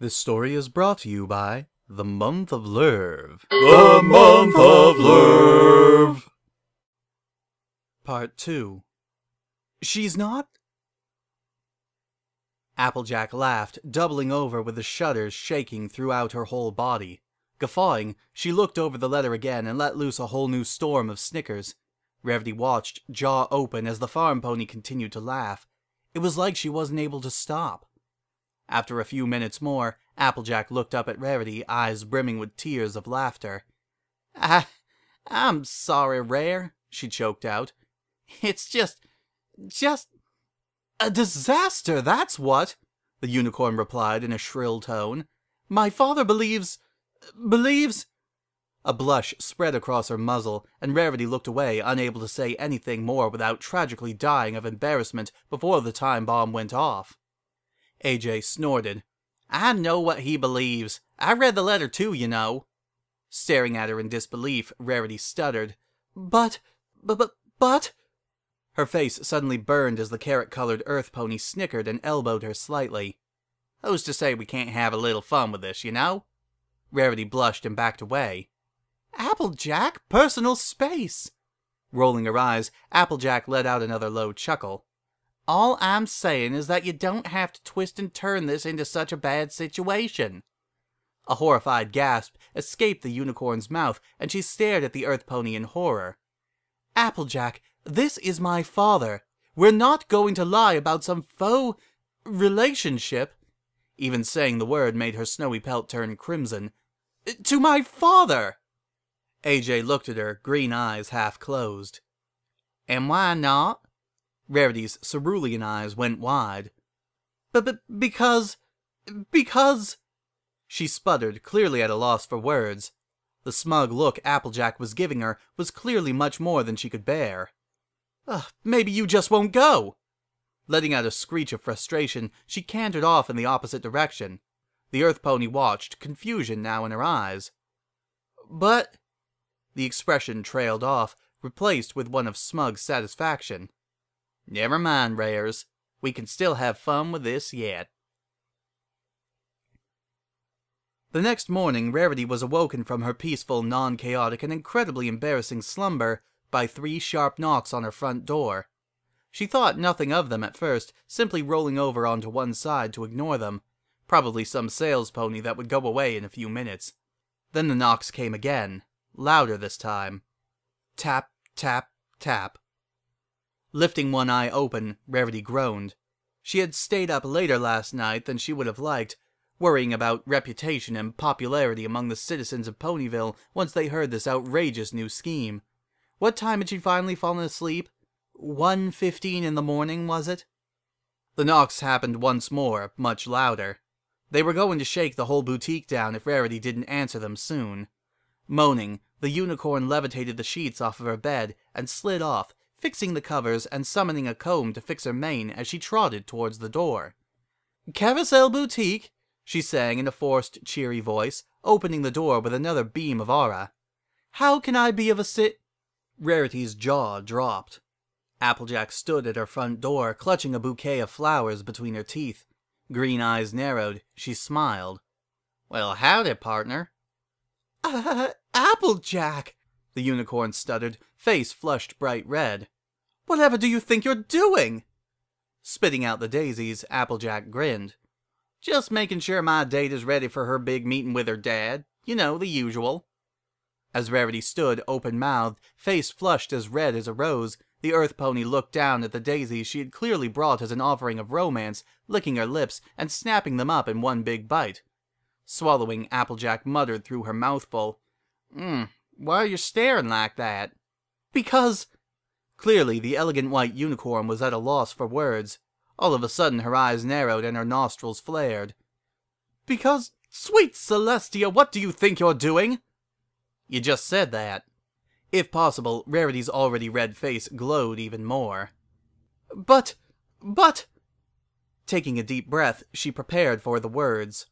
This story is brought to you by the month of Lurve. The month of Lurve. Part 2. She's not? Applejack laughed, doubling over with the shudders shaking throughout her whole body. Guffawing, she looked over the letter again and let loose a whole new storm of snickers. Rarity watched, jaw open, as the farm pony continued to laugh. It was like she wasn't able to stop. After a few minutes more, Applejack looked up at Rarity, eyes brimming with tears of laughter. I'm sorry, Rare," she choked out. "It's just a disaster, that's what," the unicorn replied in a shrill tone. "My father believes... A blush spread across her muzzle, and Rarity looked away, unable to say anything more without tragically dying of embarrassment before the time bomb went off. AJ snorted. "I know what he believes. I read the letter too, you know." Staring at her in disbelief, Rarity stuttered. But... Her face suddenly burned as the carrot-colored earth pony snickered and elbowed her slightly. "Who's to say we can't have a little fun with this, you know?" Rarity blushed and backed away. "Applejack, personal space!" Rolling her eyes, Applejack let out another low chuckle. "All I'm saying is that you don't have to twist and turn this into such a bad situation." A horrified gasp escaped the unicorn's mouth, and she stared at the earth pony in horror. "Applejack, this is my father. We're not going to lie about some faux relationship." Even saying the word made her snowy pelt turn crimson. "To my father!" AJ looked at her, green eyes half closed. "And why not?" Rarity's cerulean eyes went wide. Because... She sputtered, clearly at a loss for words. The smug look Applejack was giving her was clearly much more than she could bear. "Maybe you just won't go!" Letting out a screech of frustration, she cantered off in the opposite direction. The earth pony watched, confusion now in her eyes. "But..." The expression trailed off, replaced with one of smug satisfaction. "Never mind, Rares. We can still have fun with this yet." The next morning, Rarity was awoken from her peaceful, non-chaotic, and incredibly embarrassing slumber by 3 sharp knocks on her front door. She thought nothing of them at first, simply rolling over onto one side to ignore them. Probably some sales pony that would go away in a few minutes. Then the knocks came again, louder this time. Tap, tap, tap. Lifting one eye open, Rarity groaned. She had stayed up later last night than she would have liked, worrying about reputation and popularity among the citizens of Ponyville once they heard this outrageous new scheme. What time had she finally fallen asleep? 1:15 in the morning, was it? The knocks happened once more, much louder. They were going to shake the whole boutique down if Rarity didn't answer them soon. Moaning, the unicorn levitated the sheets off of her bed and slid off, fixing the covers and summoning a comb to fix her mane as she trotted towards the door. "Carousel Boutique," she sang in a forced, cheery voice, opening the door with another beam of aura. "How can I be of Rarity's jaw dropped. Applejack stood at her front door, clutching a bouquet of flowers between her teeth. Green eyes narrowed. She smiled. "Well, howdy, partner." Applejack!" the unicorn stuttered, face flushed bright red. "Whatever do you think you're doing?" Spitting out the daisies, Applejack grinned. "Just making sure my date is ready for her big meeting with her dad. You know, the usual." As Rarity stood, open-mouthed, face flushed as red as a rose, the earth pony looked down at the daisies she had clearly brought as an offering of romance, licking her lips and snapping them up in one big bite. Swallowing, Applejack muttered through her mouthful, "Why are you staring like that?" "Because..." Clearly, the elegant white unicorn was at a loss for words. All of a sudden, her eyes narrowed and her nostrils flared. "Because... Sweet Celestia, what do you think you're doing?" "You just said that." If possible, Rarity's already red face glowed even more. But... Taking a deep breath, she prepared for the words.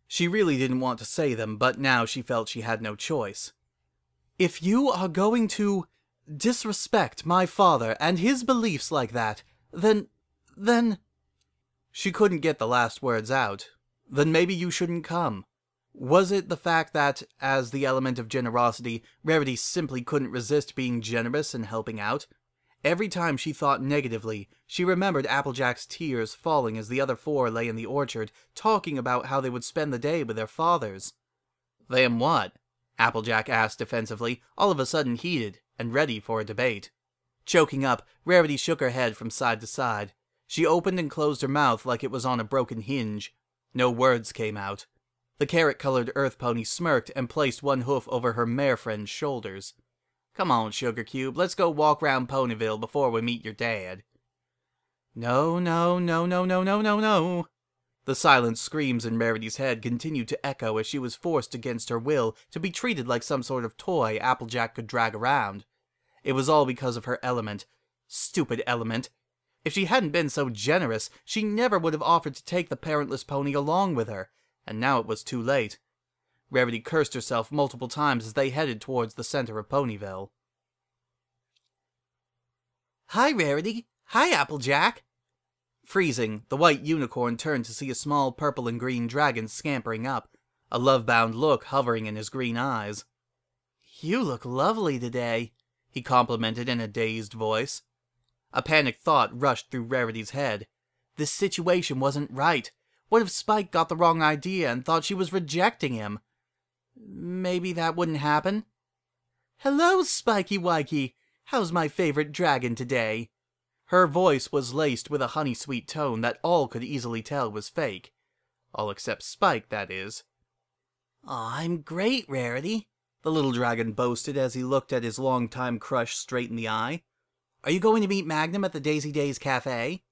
She really didn't want to say them, but now she felt she had no choice. "If you are going to disrespect my father and his beliefs like that, then... She couldn't get the last words out. Then maybe you shouldn't come. Was it the fact that, as the element of generosity, Rarity simply couldn't resist being generous and helping out? Every time she thought negatively, she remembered Applejack's tears falling as the other four lay in the orchard, talking about how they would spend the day with their fathers. Them what? Applejack asked defensively, all of a sudden heated and ready for a debate. Choking up, Rarity shook her head from side to side. She opened and closed her mouth like it was on a broken hinge. No words came out. The carrot-colored earth pony smirked and placed one hoof over her marefriend's shoulders. Come on, Sugar Cube, let's go walk round Ponyville before we meet your dad. No, no, no, no, no, no, no, no. The silent screams in Rarity's head continued to echo as she was forced against her will to be treated like some sort of toy Applejack could drag around. It was all because of her element. Stupid element. If she hadn't been so generous, she never would have offered to take the parentless pony along with her, and now it was too late. Rarity cursed herself multiple times as they headed towards the center of Ponyville. Hi, Rarity. Hi, Applejack. Freezing, the white unicorn turned to see a small purple and green dragon scampering up, a love-bound look hovering in his green eyes. You look lovely today, he complimented in a dazed voice. A panicked thought rushed through Rarity's head. This situation wasn't right. What if Spike got the wrong idea and thought she was rejecting him? Maybe that wouldn't happen. Hello, Spiky Wikey. How's my favorite dragon today? Her voice was laced with a honey-sweet tone that all could easily tell was fake. All except Spike, that is. Aw, I'm great, Rarity, the little dragon boasted as he looked at his longtime crush straight in the eye. Are you going to meet Magnum at the Daisy Days Cafe?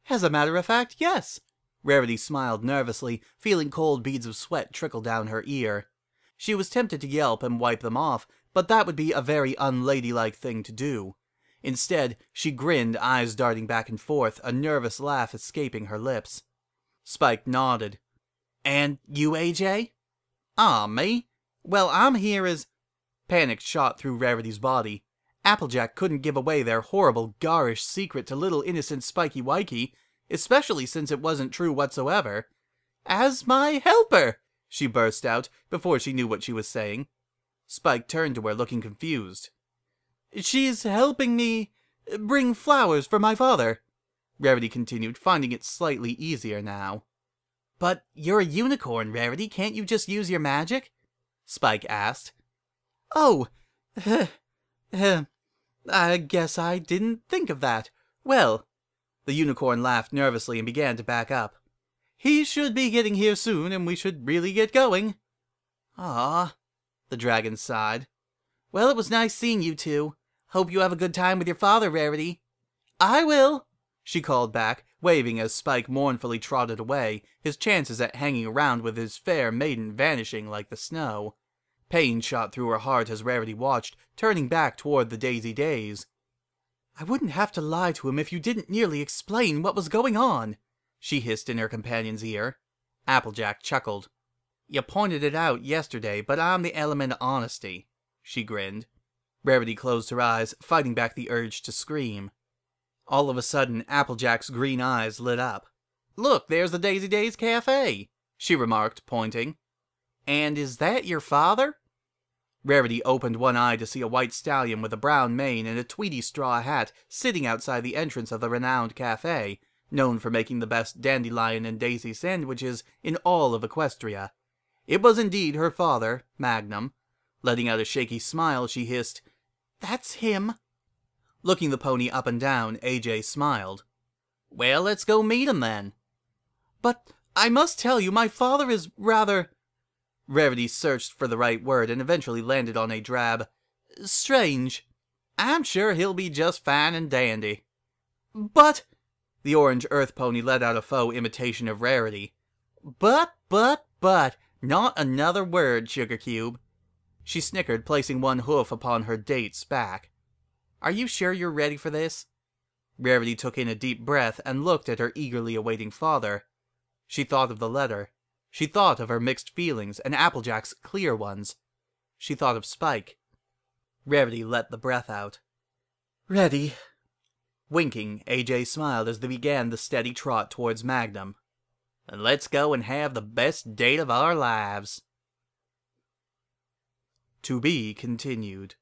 As a matter of fact, yes. Rarity smiled nervously, feeling cold beads of sweat trickle down her ear. She was tempted to yelp and wipe them off, but that would be a very unladylike thing to do. Instead, she grinned, eyes darting back and forth, a nervous laugh escaping her lips. Spike nodded. And you, AJ? Ah, me? Well, I'm here as... Panic shot through Rarity's body. Applejack couldn't give away their horrible, garish secret to little innocent Spiky Wikey, especially since it wasn't true whatsoever. As my helper, she burst out, before she knew what she was saying. Spike turned to her, looking confused. She's helping me bring flowers for my father, Rarity continued, finding it slightly easier now. But you're a unicorn, Rarity. Can't you just use your magic? Spike asked. Oh, I guess I didn't think of that. Well, the unicorn laughed nervously and began to back up. He should be getting here soon, and we should really get going. Ah, the dragon sighed. Well, it was nice seeing you two. Hope you have a good time with your father, Rarity. I will, she called back, waving as Spike mournfully trotted away, his chances at hanging around with his fair maiden vanishing like the snow. Pain shot through her heart as Rarity watched, turning back toward the Daisy Days. I wouldn't have to lie to him if you didn't nearly explain what was going on, she hissed in her companion's ear. Applejack chuckled. You pointed it out yesterday, but I'm the element of honesty, she grinned. Rarity closed her eyes, fighting back the urge to scream. All of a sudden, Applejack's green eyes lit up. Look, there's the Daisy Days Cafe, she remarked, pointing. And is that your father? Rarity opened one eye to see a white stallion with a brown mane and a tweedy straw hat sitting outside the entrance of the renowned cafe, known for making the best dandelion and daisy sandwiches in all of Equestria. It was indeed her father, Magnum. Letting out a shaky smile, she hissed, That's him. Looking the pony up and down, AJ smiled. Well, let's go meet him then. But I must tell you, my father is rather... Rarity searched for the right word and eventually landed on a drab, strange. I'm sure he'll be just fine and dandy. But... The orange earth pony let out a faux imitation of Rarity. But, not another word, Sugar Cube. She snickered, placing one hoof upon her date's back. Are you sure you're ready for this? Rarity took in a deep breath and looked at her eagerly awaiting father. She thought of the letter. She thought of her mixed feelings and Applejack's clear ones. She thought of Spike. Rarity let the breath out. Ready. Winking, AJ smiled as they began the steady trot towards Magnum. and let's go and have the best date of our lives. To be continued.